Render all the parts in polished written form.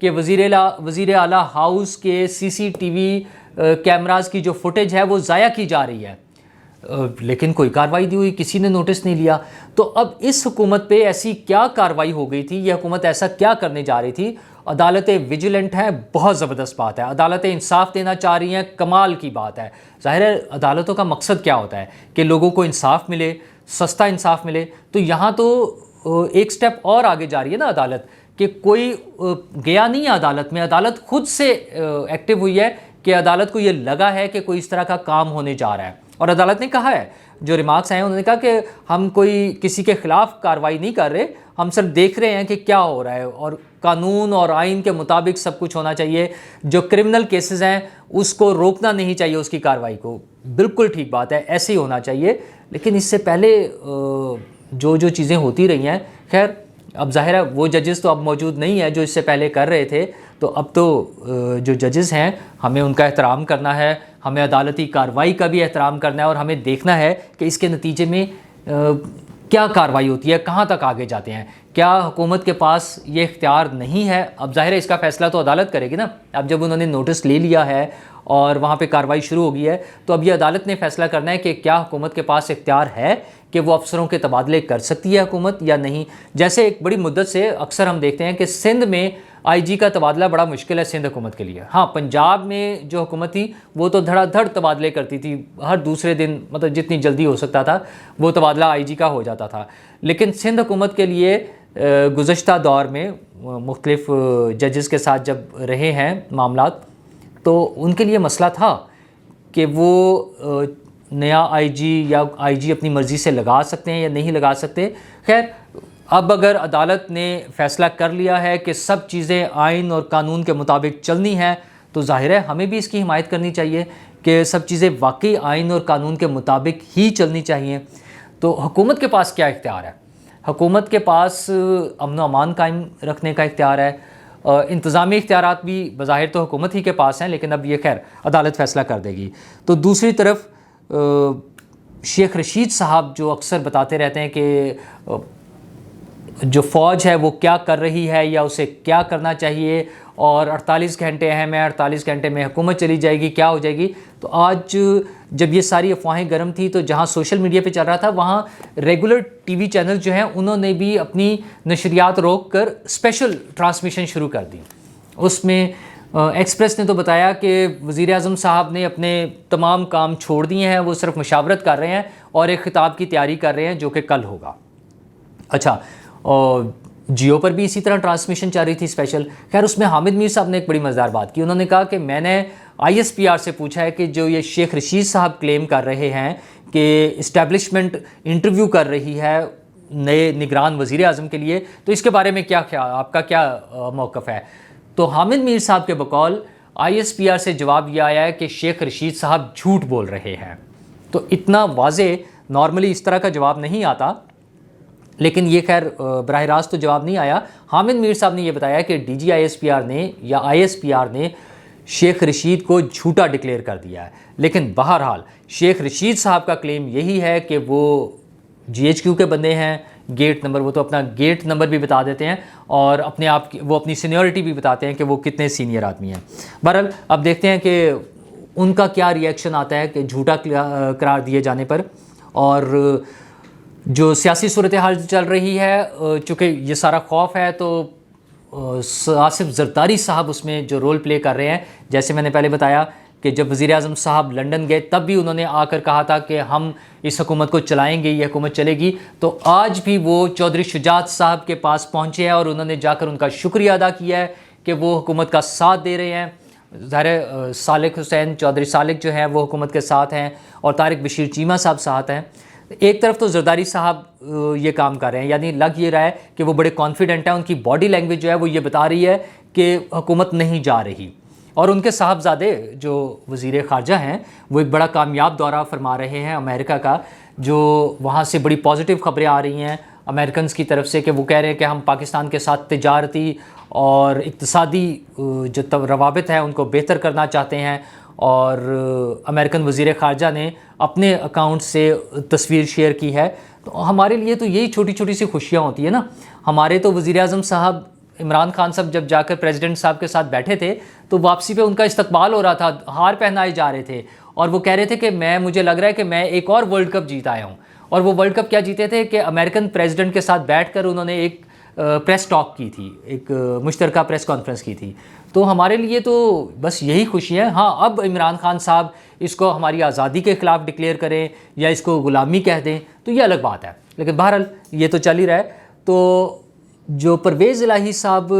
کہ وزیر اعلیٰ ہاؤس کے CCTV کیمراز کی جو فوٹیج ہے وہ ضائع کی جا رہی ہے، لیکن کوئی کارروائی نہیں ہوئی، کسی نے نوٹس نہیں لیا۔ تو اب اس حکومت پہ ایسی کیا کارروائی ہو گئی تھی، یہ حکومت ایسا کیا کرنے جا رہی تھی؟ عدالتیں ویجیلنٹ ہیں، بہت زبردست بات ہے، عدالتیں انصاف دینا چاہ رہی ہیں، کمال کی بات ہے۔ ظاہر ہے عدالتوں کا مقصد کیا ہوتا ہے کہ لوگوں کو انصاف ملے، سستا انصاف ملے۔ تو یہاں تو ایک سٹیپ اور آگے جا رہی ہے نا عدالت، کہ کوئی گیا نہیں ہے عدالت میں، عدالت خود سے ایکٹیو ہوئی ہے کہ عدالت کو یہ لگا ہے کہ کوئی اس طرح کا کام ہونے جا رہا ہے، اور عدالت نے کہا ہے، جو ریمارکس ہیں انہوں نے کہا کہ ہم کوئی کسی کے خلاف کارروائی نہیں کر رہے، ہم صرف دیکھ رہے ہیں کہ کیا ہو رہا ہے، اور قانون اور آئین کے مطابق سب کچھ ہونا چاہیے، جو کرمنل کیسز ہیں اس کو روکنا نہیں چاہیے، اس کی کارروائی کو۔ بالکل ٹھیک بات ہے، ایسے ہی ہونا چاہیے، لیکن اس سے پہلے جو چیزیں ہوتی رہی ہیں، خیر اب ظاہر ہے وہ ججز تو اب موجود نہیں ہیں جو اس سے پہلے کر رہے تھے، تو اب تو جو ججز ہیں ہمیں ان کا احترام کرنا ہے، ہمیں عدالتی کارروائی کا بھی احترام کرنا ہے، اور ہمیں دیکھنا ہے کہ اس کے نتیجے میں کیا کارروائی ہوتی ہے، کہاں تک آگے جاتے ہیں۔ کیا حکومت کے پاس یہ اختیار نہیں ہے؟ اب ظاہر ہے اس کا فیصلہ تو عدالت کرے گی نا۔ اب جب انہوں نے نوٹس لے لیا ہے اور وہاں پہ کارروائی شروع ہو گئی ہے، تو اب یہ عدالت نے فیصلہ کرنا ہے کہ کیا حکومت کے پاس اختیار ہے کہ وہ افسروں کے تبادلے کر سکتی ہے حکومت یا نہیں۔ جیسے ایک بڑی مدت سے اکثر ہم دیکھتے ہیں کہ سندھ میں IG کا تبادلہ بڑا مشکل ہے سندھ حکومت کے لیے۔ ہاں پنجاب میں جو حکومت تھی وہ تو دھڑا دھڑ تبادلے کرتی تھی، ہر دوسرے دن، مطلب جتنی جلدی ہو سکتا تھا وہ تبادلہ IG کا ہو جاتا تھا، لیکن سندھ حکومت کے لیے گزشتہ دور میں مختلف ججز کے ساتھ جب رہے ہیں معاملات، تو ان کے لیے مسئلہ تھا کہ وہ نیا IG یا IG اپنی مرضی سے لگا سکتے ہیں یا نہیں لگا سکتے۔ خیر اب اگر عدالت نے فیصلہ کر لیا ہے کہ سب چیزیں آئین اور قانون کے مطابق چلنی ہیں، تو ظاہر ہے ہمیں بھی اس کی حمایت کرنی چاہیے کہ سب چیزیں واقعی آئین اور قانون کے مطابق ہی چلنی چاہیے۔ تو حکومت کے پاس کیا اختیار ہے؟ حکومت کے پاس امن و امان قائم رکھنے کا اختیار ہے، انتظامی اختیارات بھی بظاہر تو حکومت ہی کے پاس ہیں، لیکن اب یہ خیر عدالت فیصلہ کر دے گی۔ تو دوسری طرف شیخ رشید صاحب جو اکثر بتاتے رہتے ہیں کہ جو فوج ہے وہ کیا کر رہی ہے یا اسے کیا کرنا چاہیے، اور 48 گھنٹے اہم ہیں، 48 گھنٹے میں حکومت چلی جائے گی، کیا ہو جائے گی۔ تو آج جب یہ ساری افواہیں گرم تھی تو جہاں سوشل میڈیا پہ چل رہا تھا، وہاں ریگولر TV چینل جو ہیں انہوں نے بھی اپنی نشریات روک کر اسپیشل ٹرانسمیشن شروع کر دی۔ اس میں ایکسپریس نے تو بتایا کہ وزیر اعظم صاحب نے اپنے تمام کام چھوڑ دیے ہیں، وہ صرف مشاورت کر رہے ہیں اور ایک خطاب کی تیاری کر رہے ہیں جو کہ کل ہوگا۔ اچھا، اور جیو پر بھی اسی طرح ٹرانسمیشن چل رہی تھی اسپیشل۔ خیر اس میں حامد میر صاحب نے ایک بڑی مزیدار بات کی، انہوں نے کہا کہ میں نے ISPR سے پوچھا ہے کہ جو یہ شیخ رشید صاحب کلیم کر رہے ہیں کہ اسٹیبلشمنٹ انٹرویو کر رہی ہے نئے نگران وزیر اعظم کے لیے، تو اس کے بارے میں کیا خیال، آپ کا کیا موقف ہے؟ تو حامد میر صاحب کے بقول ISPR سے جواب یہ آیا ہے کہ شیخ رشید صاحب جھوٹ بول رہے ہیں۔ تو اتنا واضح نارملی اس طرح کا جواب نہیں آتا، لیکن یہ خیر براہ راست تو جواب نہیں آیا۔ حامد میر صاحب نے یہ بتایا کہ DG ISPR نے یا ISPR نے شیخ رشید کو جھوٹا ڈکلیئر کر دیا ہے، لیکن بہرحال شیخ رشید صاحب کا کلیم یہی ہے کہ وہ GHQ کے بندے ہیں، گیٹ نمبر، وہ تو اپنا گیٹ نمبر بھی بتا دیتے ہیں، اور اپنے آپ کی وہ اپنی سینیورٹی بھی بتاتے ہیں کہ وہ کتنے سینئر آدمی ہیں۔ بہرحال اب دیکھتے ہیں کہ ان کا کیا ری ایکشن آتا ہے کہ جھوٹا قرار دیے جانے پر۔ اور جو سیاسی صورتحال چل رہی ہے، چونکہ یہ سارا خوف ہے، تو آصف زرداری صاحب اس میں جو رول پلے کر رہے ہیں، جیسے میں نے پہلے بتایا کہ جب وزیر اعظم صاحب لنڈن گئے تب بھی انہوں نے آ کر کہا تھا کہ ہم اس حکومت کو چلائیں گے، یہ حکومت چلے گی، تو آج بھی وہ چودھری شجاعت صاحب کے پاس پہنچے ہیں اور انہوں نے جا کر ان کا شکریہ ادا کیا ہے کہ وہ حکومت کا ساتھ دے رہے ہیں۔ ظاہر صالح حسین چودھری صالح جو ہیں وہ حکومت کے ساتھ ہیں، اور طارق بشیر چیمہ صاحب ساتھ ہیں۔ ایک طرف تو زرداری صاحب یہ کام کر رہے ہیں، یعنی لگ یہ رہا ہے کہ وہ بڑے کانفیڈنٹ ہیں، ان کی باڈی لینگویج جو ہے وہ یہ بتا رہی ہے کہ حکومت نہیں جا رہی، اور ان کے صاحبزادے جو وزیر خارجہ ہیں وہ ایک بڑا کامیاب دورہ فرما رہے ہیں امریکہ کا، جو وہاں سے بڑی پازیٹیو خبریں آ رہی ہیں امریکنز کی طرف سے کہ وہ کہہ رہے ہیں کہ ہم پاکستان کے ساتھ تجارتی اور اقتصادی جو روابط ہیں ان کو بہتر کرنا چاہتے ہیں۔ اور امریکن وزیر خارجہ نے اپنے اکاؤنٹ سے تصویر شیئر کی ہے۔ تو ہمارے لیے تو یہی چھوٹی چھوٹی سی خوشیاں ہوتی ہیں نا۔ ہمارے تو وزیر اعظم صاحب عمران خان صاحب جب جا کر پریزیڈنٹ صاحب کے ساتھ بیٹھے تھے تو واپسی پہ ان کا استقبال ہو رہا تھا، ہار پہنائے جا رہے تھے، اور وہ کہہ رہے تھے کہ مجھے لگ رہا ہے کہ میں ایک اور ورلڈ کپ جیت آیا ہوں. اور وہ ورلڈ کپ کیا جیتے تھے کہ امریکن پریزیڈنٹ کے ساتھ بیٹھ کر انہوں نے ایک پریس ٹاک کی تھی، ایک مشترکہ پریس کانفرنس کی تھی. تو ہمارے لیے تو بس یہی خوشی ہے. ہاں اب عمران خان صاحب اس کو ہماری آزادی کے خلاف ڈکلیئر کریں یا اس کو غلامی کہہ دیں تو یہ الگ بات ہے، لیکن بہرحال یہ تو چل ہی رہا ہے. تو جو پرویز الہی صاحب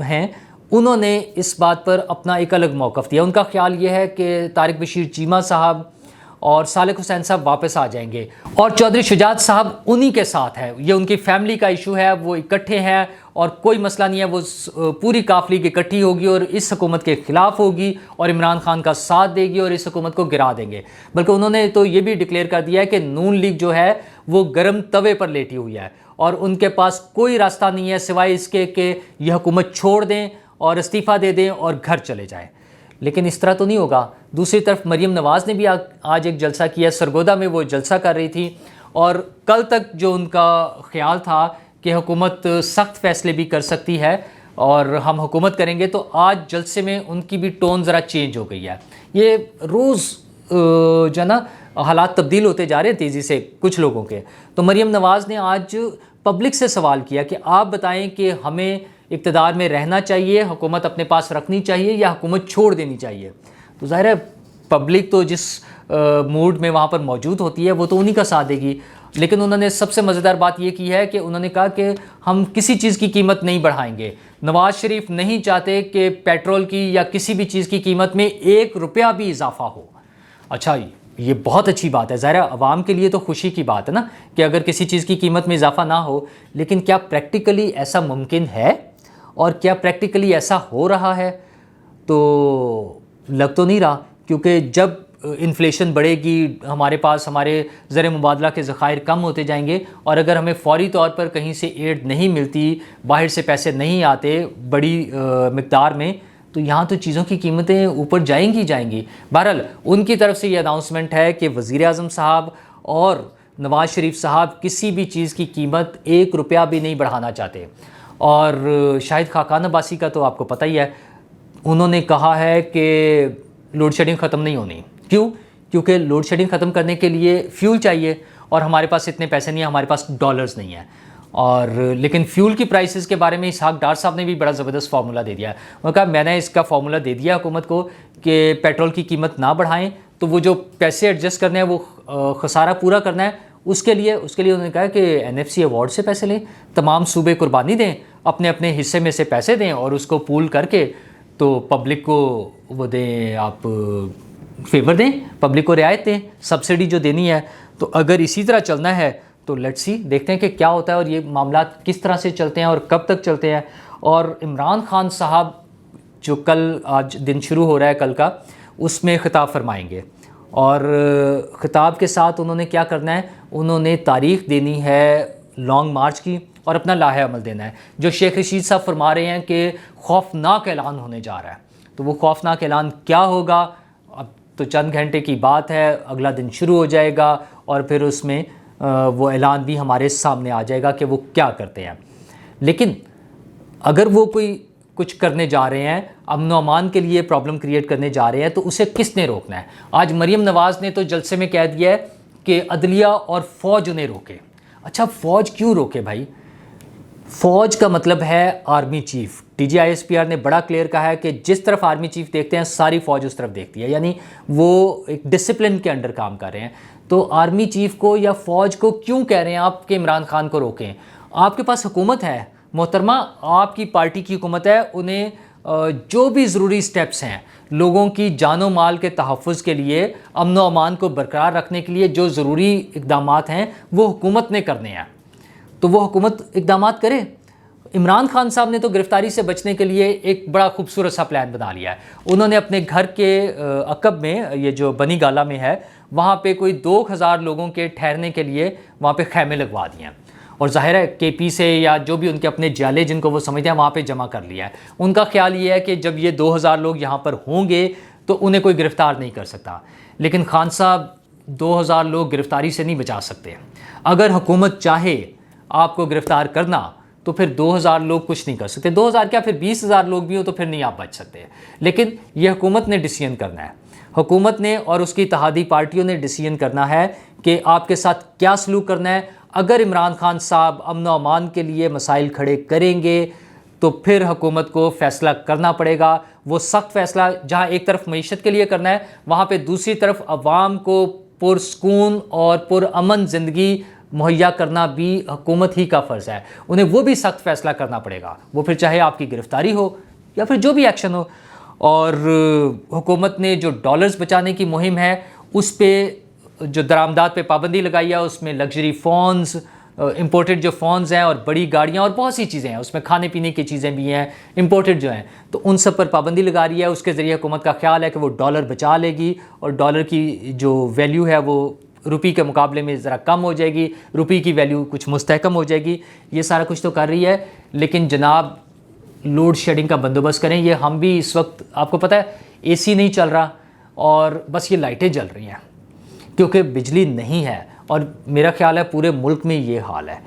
ہیں انہوں نے اس بات پر اپنا ایک الگ موقف دیا. ان کا خیال یہ ہے کہ طارق بشیر چیمہ صاحب اور صالح حسین صاحب واپس آ جائیں گے اور چودھری شجاعت صاحب انہی کے ساتھ ہے. یہ ان کی فیملی کا ایشو ہے، وہ اکٹھے ہیں اور کوئی مسئلہ نہیں ہے. وہ پوری قافلے کی اکٹھی ہوگی اور اس حکومت کے خلاف ہوگی اور عمران خان کا ساتھ دے گی اور اس حکومت کو گرا دیں گے. بلکہ انہوں نے تو یہ بھی ڈکلیئر کر دیا ہے کہ نون لیگ جو ہے وہ گرم توے پر لیٹی ہوئی ہے اور ان کے پاس کوئی راستہ نہیں ہے سوائے اس کے کہ یہ حکومت چھوڑ دیں اور استعفیٰ دے دیں اور گھر چلے جائیں. لیکن اس طرح تو نہیں ہوگا. دوسری طرف مریم نواز نے بھی آج ایک جلسہ کیا، سرگودا میں وہ جلسہ کر رہی تھی، اور کل تک جو ان کا خیال تھا کہ حکومت سخت فیصلے بھی کر سکتی ہے اور ہم حکومت کریں گے، تو آج جلسے میں ان کی بھی ٹون ذرا چینج ہو گئی ہے. یہ روز جو ہے نا حالات تبدیل ہوتے جا رہے ہیں تیزی سے کچھ لوگوں کے. تو مریم نواز نے آج پبلک سے سوال کیا کہ آپ بتائیں کہ ہمیں اقتدار میں رہنا چاہیے، حکومت اپنے پاس رکھنی چاہیے یا حکومت چھوڑ دینی چاہیے. تو ظاہر ہے پبلک تو جس موڈ میں وہاں پر موجود ہوتی ہے وہ تو انہی کا ساتھ دے گی. لیکن انہوں نے سب سے مزیدار بات یہ کی ہے کہ انہوں نے کہا کہ ہم کسی چیز کی قیمت نہیں بڑھائیں گے. نواز شریف نہیں چاہتے کہ پیٹرول کی یا کسی بھی چیز کی قیمت میں 1 روپیہ بھی اضافہ ہو. اچھا یہ بہت اچھی بات ہے. ظاہر ہے عوام کے لیے تو خوشی کی بات ہے نا کہ اگر کسی چیز کی قیمت میں اضافہ نہ ہو، لیکن کیا پریکٹیکلی ایسا ممکن ہے اور کیا پریکٹیکلی ایسا ہو رہا ہے؟ تو لگ تو نہیں رہا، کیونکہ جب انفلیشن بڑھے گی، ہمارے پاس ہمارے زر مبادلہ کے ذخائر کم ہوتے جائیں گے، اور اگر ہمیں فوری طور پر کہیں سے ایڈ نہیں ملتی، باہر سے پیسے نہیں آتے بڑی مقدار میں، تو یہاں تو چیزوں کی قیمتیں اوپر جائیں گی. بہرحال ان کی طرف سے یہ اناؤنسمنٹ ہے کہ وزیر اعظم صاحب اور نواز شریف صاحب کسی بھی چیز کی قیمت 1 روپیہ بھی نہیں بڑھانا چاہتے. اور شاہد خاقان عباسی کا تو آپ کو پتہ ہی ہے، انہوں نے کہا ہے کہ لوڈ شیڈنگ ختم نہیں ہونی. کیوں؟ کیونکہ لوڈ شیڈنگ ختم کرنے کے لیے فیول چاہیے اور ہمارے پاس اتنے پیسے نہیں ہیں، ہمارے پاس ڈالرز نہیں ہیں. اور لیکن فیول کی پرائسز کے بارے میں اسحاق ڈار صاحب نے بھی بڑا زبردست فارمولہ دے دیا ہے. انہوں نے کہا میں نے اس کا فارمولہ دے دیا حکومت کو کہ پیٹرول کی قیمت نہ بڑھائیں، تو وہ جو پیسے ایڈجسٹ کرنے ہیں، وہ خسارہ پورا کرنا ہے، اس کے لیے انہوں نے کہا کہ NFC ایوارڈ سے پیسے لیں، تمام صوبے قربانی دیں، اپنے اپنے حصے میں سے پیسے دیں اور اس کو پول کر کے تو پبلک کو وہ دیں، آپ فیور دیں، پبلک کو رعایت دیں، سبسڈی جو دینی ہے. تو اگر اسی طرح چلنا ہے تو لیٹس سی، دیکھتے ہیں کہ کیا ہوتا ہے اور یہ معاملات کس طرح سے چلتے ہیں اور کب تک چلتے ہیں. اور عمران خان صاحب جو آج دن شروع ہو رہا ہے کل کا، اس میں خطاب فرمائیں گے، اور خطاب کے ساتھ انہوں نے کیا کرنا ہے، انہوں نے تاریخ دینی ہے لانگ مارچ کی اور اپنا لاہے عمل دینا ہے. جو شیخ رشید صاحب فرما رہے ہیں کہ خوفناک اعلان ہونے جا رہا ہے، تو وہ خوفناک اعلان کیا ہوگا؟ اب تو چند گھنٹے کی بات ہے، اگلا دن شروع ہو جائے گا اور پھر اس میں وہ اعلان بھی ہمارے سامنے آ جائے گا کہ وہ کیا کرتے ہیں. لیکن اگر وہ کچھ کرنے جا رہے ہیں، امن و امان کے لیے پرابلم کریٹ کرنے جا رہے ہیں، تو اسے کس نے روکنا ہے؟ آج مریم نواز نے تو جلسے میں کہہ دیا ہے کہ عدلیہ اور فوج انہیں روکے. اچھا فوج کیوں روکے بھائی؟ فوج کا مطلب ہے آرمی چیف. DGISPR نے بڑا کلیئر کہا ہے کہ جس طرف آرمی چیف دیکھتے ہیں ساری فوج اس طرف دیکھتی ہے، یعنی وہ ایک ڈسپلن کے انڈر کام کر رہے ہیں. تو آرمی چیف کو یا فوج کو کیوں کہہ رہے ہیں آپ کہ عمران خان کو روکیں؟ آپ کے پاس حکومت ہے محترمہ، آپ کی پارٹی کی حکومت ہے، انہیں جو بھی ضروری سٹیپس ہیں لوگوں کی جان و مال کے تحفظ کے لیے، امن و امان کو برقرار رکھنے کے لیے جو ضروری اقدامات ہیں وہ حکومت نے کرنے ہیں، تو وہ حکومت اقدامات کرے. عمران خان صاحب نے تو گرفتاری سے بچنے کے لیے ایک بڑا خوبصورت سا پلان بنا لیا ہے. انہوں نے اپنے گھر کے عقب میں، یہ جو بنی گالا میں ہے، وہاں پہ کوئی 2000 لوگوں کے ٹھہرنے کے لیے وہاں پہ خیمے لگوا دیے ہیں، اور ظاہر ہے KP سے یا جو بھی ان کے اپنے جالے جن کو وہ سمجھتے ہیں وہاں پہ جمع کر لیا ہے. ان کا خیال یہ ہے کہ جب یہ 2000 لوگ یہاں پر ہوں گے تو انہیں کوئی گرفتار نہیں کر سکتا. لیکن خان صاحب 2000 لوگ گرفتاری سے نہیں بچا سکتے. اگر حکومت چاہے آپ کو گرفتار کرنا تو پھر 2000 لوگ کچھ نہیں کر سکتے. 2000 کیا، پھر 20,000 لوگ بھی ہوں تو پھر نہیں آپ بچ سکتے. لیکن یہ حکومت نے ڈیسیژن کرنا ہے. حکومت نے اور اس کی اتحادی پارٹیوں نے ڈیسیژن کرنا ہے کہ آپ کے ساتھ کیا سلوک کرنا ہے. اگر عمران خان صاحب امن و امان کے لیے مسائل کھڑے کریں گے تو پھر حکومت کو فیصلہ کرنا پڑے گا. وہ سخت فیصلہ جہاں ایک طرف معیشت کے لیے کرنا ہے، وہاں پہ دوسری طرف عوام کو پرسکون اور پرامن زندگی مہیا کرنا بھی حکومت ہی کا فرض ہے. انہیں وہ بھی سخت فیصلہ کرنا پڑے گا، وہ پھر چاہے آپ کی گرفتاری ہو یا پھر جو بھی ایکشن ہو. اور حکومت نے جو ڈالرز بچانے کی مہم ہے اس پہ جو درآمدات پہ پابندی لگائی ہے، اس میں لگژری فونز، امپورٹڈ جو فونز ہیں اور بڑی گاڑیاں اور بہت سی چیزیں ہیں، اس میں کھانے پینے کی چیزیں بھی ہیں امپورٹڈ جو ہیں، تو ان سب پر پابندی لگا رہی ہے. اس کے ذریعے حکومت کا خیال ہے کہ وہ ڈالر بچا لے گی اور ڈالر کی جو ویلیو ہے وہ روپی کے مقابلے میں ذرا کم ہو جائے گی، روپی کی ویلیو کچھ مستحکم ہو جائے گی. یہ سارا کچھ تو کر رہی ہے، لیکن جناب لوڈ شیڈنگ کا بندوبست کریں. یہ ہم بھی اس وقت آپ کو پتہ ہے اے سی نہیں چل رہا اور بس یہ لائٹیں جل رہی ہیں کیونکہ بجلی نہیں ہے، اور میرا خیال ہے پورے ملک میں یہ حال ہے.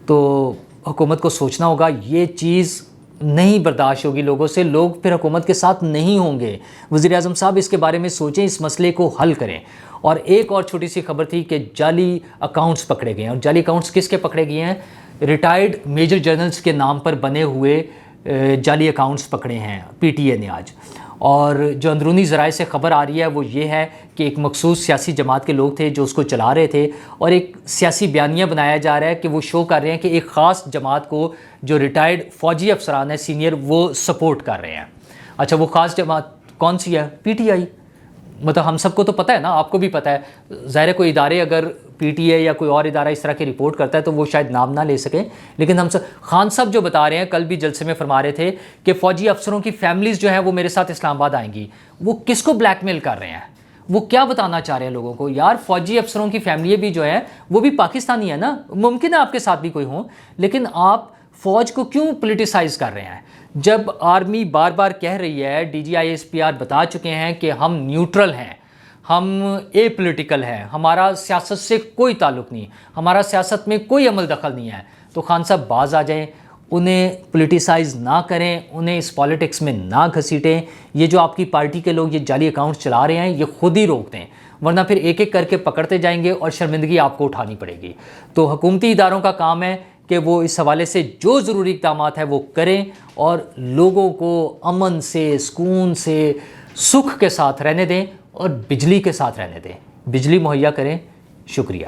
تو حکومت کو سوچنا ہوگا، یہ چیز نہیں برداشت ہوگی لوگوں سے، لوگ پھر حکومت کے ساتھ نہیں ہوں گے. وزیر اعظم صاحب اس کے بارے میں سوچیں، اس مسئلے کو حل کریں. اور ایک اور چھوٹی سی خبر تھی کہ جعلی اکاؤنٹس پکڑے گئے ہیں. اور جعلی اکاؤنٹس کس کے پکڑے گئے ہیں؟ ریٹائرڈ میجر جنرلز کے نام پر بنے ہوئے جعلی اکاؤنٹس پکڑے ہیں پی ٹی اے نے آج. اور جو اندرونی ذرائع سے خبر آ رہی ہے وہ یہ ہے کہ ایک مخصوص سیاسی جماعت کے لوگ تھے جو اس کو چلا رہے تھے، اور ایک سیاسی بیانیہ بنایا جا رہا ہے کہ وہ شو کر رہے ہیں کہ ایک خاص جماعت کو جو ریٹائرڈ فوجی افسران ہیں سینئر، وہ سپورٹ کر رہے ہیں. اچھا، وہ خاص جماعت کون سی ہے؟ P T I. مطلب ہم سب کو تو پتہ ہے نا، آپ کو بھی پتہ ہے. ظاہر کوئی ادارے اگر پی ٹی اے یا کوئی اور ادارہ اس طرح کی رپورٹ کرتا ہے تو وہ شاید نام نہ لے سکیں، لیکن ہم سب خان صاحب جو بتا رہے ہیں، کل بھی جلسے میں فرما رہے تھے کہ فوجی افسروں کی فیملیز جو ہیں وہ میرے ساتھ اسلام آباد آئیں گی. وہ کس کو بلیک میل کر رہے ہیں؟ وہ کیا بتانا چاہ رہے ہیں لوگوں کو؟ یار فوجی افسروں کی فیملی بھی جو ہے وہ بھی پاکستانی ہے نا. ممکن ہے آپ کے ساتھ بھی کوئی ہوں، لیکن آپ فوج کو کیوں پولیٹیسائز کر رہے ہیں؟ جب آرمی بار بار کہہ رہی ہے، D G I S P R بتا چکے ہیں کہ ہم نیوٹرل ہیں، ہم اے پولیٹیکل ہیں، ہمارا سیاست سے کوئی تعلق نہیں، ہمارا سیاست میں کوئی عمل دخل نہیں ہے، تو خان صاحب باز آ جائیں، انہیں پولیٹیسائز نہ کریں، انہیں اس پالیٹکس میں نہ گھسیٹیں. یہ جو آپ کی پارٹی کے لوگ یہ جعلی اکاؤنٹس چلا رہے ہیں، یہ خود ہی روک دیں، ورنہ پھر ایک ایک کر کے پکڑتے جائیں گے اور شرمندگی آپ کو اٹھانی پڑے گی. تو حکومتی اداروں کا کام ہے کہ وہ اس حوالے سے جو ضروری اقدامات ہیں وہ کریں اور لوگوں کو امن سے، سکون سے، سکھ کے ساتھ رہنے دیں اور بجلی کے ساتھ رہنے دیں. بجلی مہیا کریں. شکریہ.